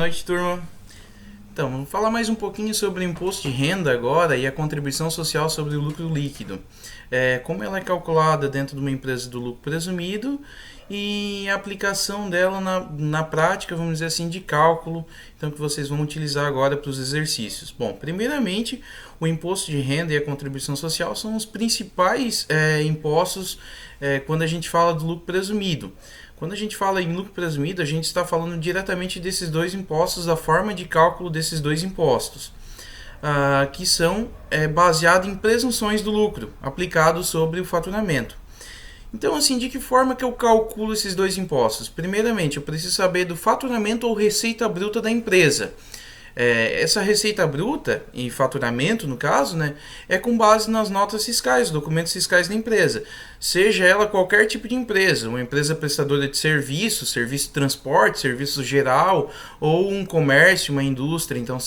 noite, turma. Então, vamos falar mais um pouquinho sobre o imposto de renda agora e a contribuição social sobre o lucro líquido. Como ela é calculada dentro de uma empresa do lucro presumido e a aplicação dela na prática, vamos dizer assim, de cálculo, então que vocês vão utilizar agora para os exercícios. Bom, primeiramente, o imposto de renda e a contribuição social são os principais impostos quando a gente fala do lucro presumido. Quando a gente fala em lucro presumido, a gente está falando diretamente desses dois impostos, da forma de cálculo desses dois impostos, que são baseados em presunções do lucro, aplicados sobre o faturamento. Então, assim, de que forma que eu calculo esses dois impostos? Primeiramente, eu preciso saber do faturamento ou receita bruta da empresa. Essa receita bruta e faturamento, no caso, é com base nas notas fiscais, documentos fiscais da empresa. Seja ela qualquer tipo de empresa, uma empresa prestadora de serviços, serviço de transporte, serviço geral, ou um comércio, uma indústria. Então,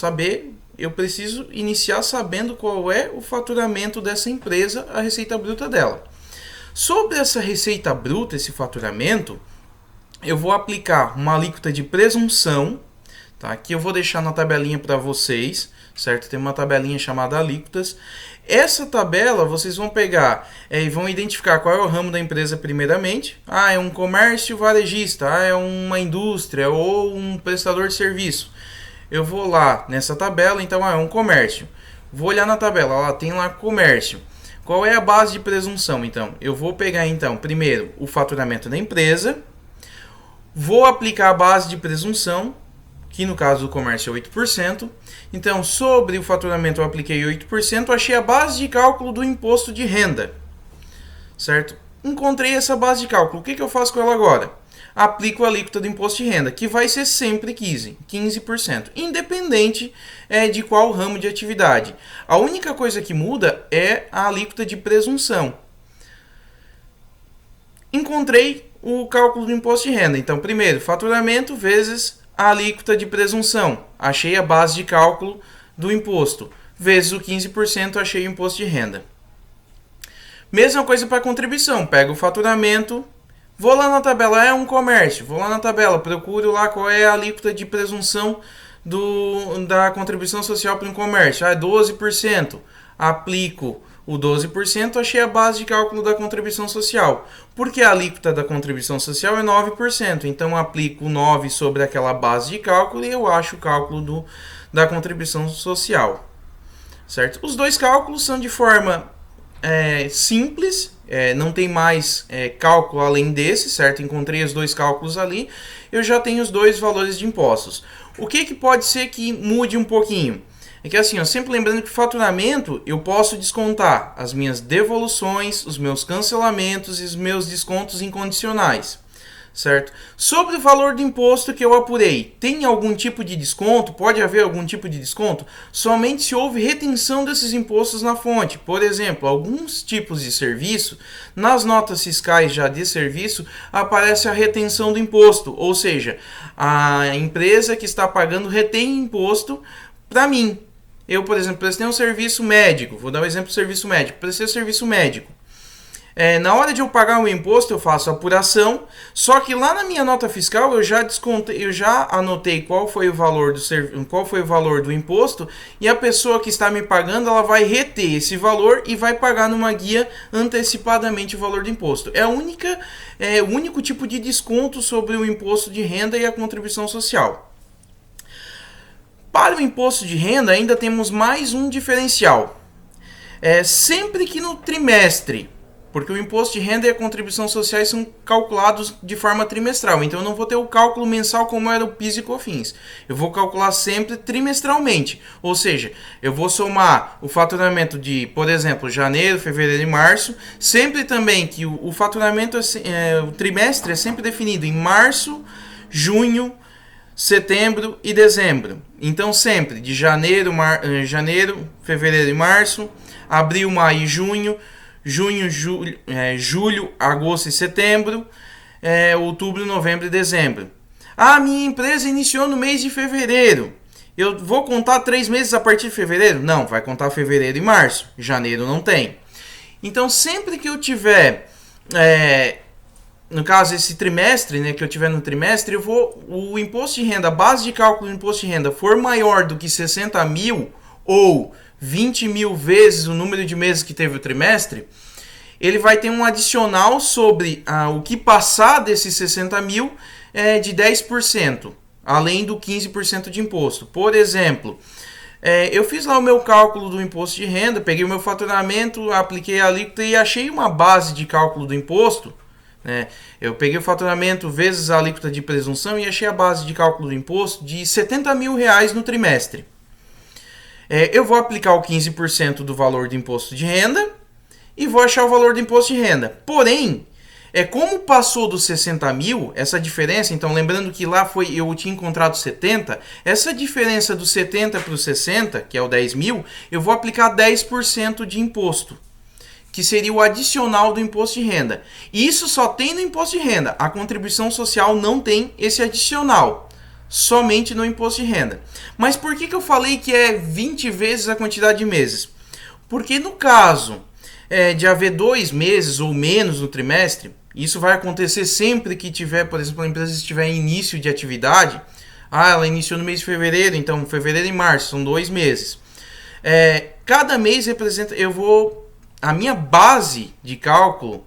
eu preciso iniciar sabendo qual é o faturamento dessa empresa, a receita bruta dela. Sobre essa receita bruta, esse faturamento, eu vou aplicar uma alíquota de presunção. Tá? Aqui eu vou deixar na tabelinha para vocês, certo? Tem uma tabelinha chamada alíquotas. Essa tabela vocês vão pegar e vão identificar qual é o ramo da empresa primeiramente. É um comércio varejista, é uma indústria ou um prestador de serviço. Eu vou lá nessa tabela, então é um comércio. Vou olhar na tabela, tem lá comércio. Qual é a base de presunção? Então, eu vou pegar então primeiro o faturamento da empresa, vou aplicar a base de presunção, que no caso do comércio é 8%. Então, sobre o faturamento eu apliquei 8%, achei a base de cálculo do imposto de renda, certo? Encontrei essa base de cálculo, o que eu faço com ela agora? Aplico a alíquota do imposto de renda, que vai ser sempre 15%, independente de qual ramo de atividade. A única coisa que muda é a alíquota de presunção. Encontrei o cálculo do imposto de renda. Então, primeiro, faturamento vezes a alíquota de presunção. Achei a base de cálculo do imposto. Vezes o 15%, achei o imposto de renda. Mesma coisa para a contribuição. Pego o faturamento, vou lá na tabela, é um comércio. Vou lá na tabela, procuro lá qual é a alíquota de presunção da contribuição social para um comércio. 12%. Aplico o 12%, achei a base de cálculo da contribuição social. Porque a alíquota da contribuição social é 9%. Então, aplico 9% sobre aquela base de cálculo e eu acho o cálculo da contribuição social. Certo? Os dois cálculos são de forma simples, não tem mais cálculo além desse, certo? Encontrei os dois cálculos ali, eu já tenho os dois valores de impostos. O que pode ser que mude um pouquinho? É que assim, sempre lembrando que faturamento eu posso descontar as minhas devoluções, os meus cancelamentos e os meus descontos incondicionais, certo? Sobre o valor do imposto que eu apurei, tem algum tipo de desconto? Pode haver algum tipo de desconto? Somente se houve retenção desses impostos na fonte. Por exemplo, alguns tipos de serviço, nas notas fiscais já de serviço, aparece a retenção do imposto, ou seja, a empresa que está pagando retém imposto para mim. Eu, por exemplo, prestei um serviço médico, vou dar um exemplo do serviço médico, prestei um serviço médico. Na hora de eu pagar o imposto, eu faço a apuração, só que lá na minha nota fiscal eu já descontei, eu já anotei qual foi o valor do imposto, e a pessoa que está me pagando, ela vai reter esse valor e vai pagar numa guia antecipadamente o valor do imposto. É o único tipo de desconto sobre o imposto de renda e a contribuição social. Para o imposto de renda, ainda temos mais um diferencial. Sempre que no trimestre, porque o imposto de renda e a contribuição sociais são calculados de forma trimestral, então eu não vou ter o cálculo mensal como era o PIS e COFINS. Eu vou calcular sempre trimestralmente, ou seja, eu vou somar o faturamento de, por exemplo, janeiro, fevereiro e março, sempre também que o faturamento, o trimestre é sempre definido em março, junho, setembro e dezembro. Então sempre de janeiro, fevereiro e março, abril, maio e junho, julho, agosto e setembro, outubro, novembro e dezembro. Minha empresa iniciou no mês de fevereiro. Eu vou contar 3 meses a partir de fevereiro? Não, vai contar fevereiro e março. Janeiro não tem. Então sempre que eu tiver no caso, esse trimestre, né, que eu tiver no trimestre, o imposto de renda, a base de cálculo do imposto de renda for maior do que 60 mil ou 20 mil vezes o número de meses que teve o trimestre, ele vai ter um adicional sobre o que passar desses 60 mil de 10%, além do 15% de imposto. Por exemplo, eu fiz lá o meu cálculo do imposto de renda, peguei o meu faturamento, apliquei a alíquota e achei uma base de cálculo do imposto. Eu peguei o faturamento vezes a alíquota de presunção e achei a base de cálculo do imposto de 70 mil reais no trimestre. Eu vou aplicar o 15% do valor do imposto de renda e vou achar o valor do imposto de renda. Porém, como passou dos 60 mil, essa diferença, então lembrando que lá eu tinha encontrado 70, essa diferença do 70 para o 60, que é o 10 mil, eu vou aplicar 10% de imposto, que seria o adicional do imposto de renda. E isso só tem no imposto de renda. A contribuição social não tem esse adicional, somente no imposto de renda. Mas por que eu falei que é 20 vezes a quantidade de meses? Porque no caso de haver 2 meses ou menos no trimestre, isso vai acontecer sempre que tiver, por exemplo, a empresa estiver em início de atividade. Ela iniciou no mês de fevereiro, então fevereiro e março, são 2 meses. Cada mês representa, a minha base de cálculo,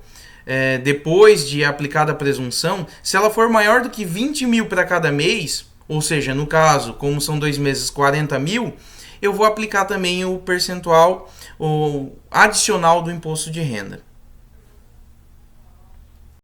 depois de aplicada a presunção, se ela for maior do que 20 mil para cada mês, ou seja, no caso, como são 2 meses, 40 mil, eu vou aplicar também o percentual adicional do imposto de renda.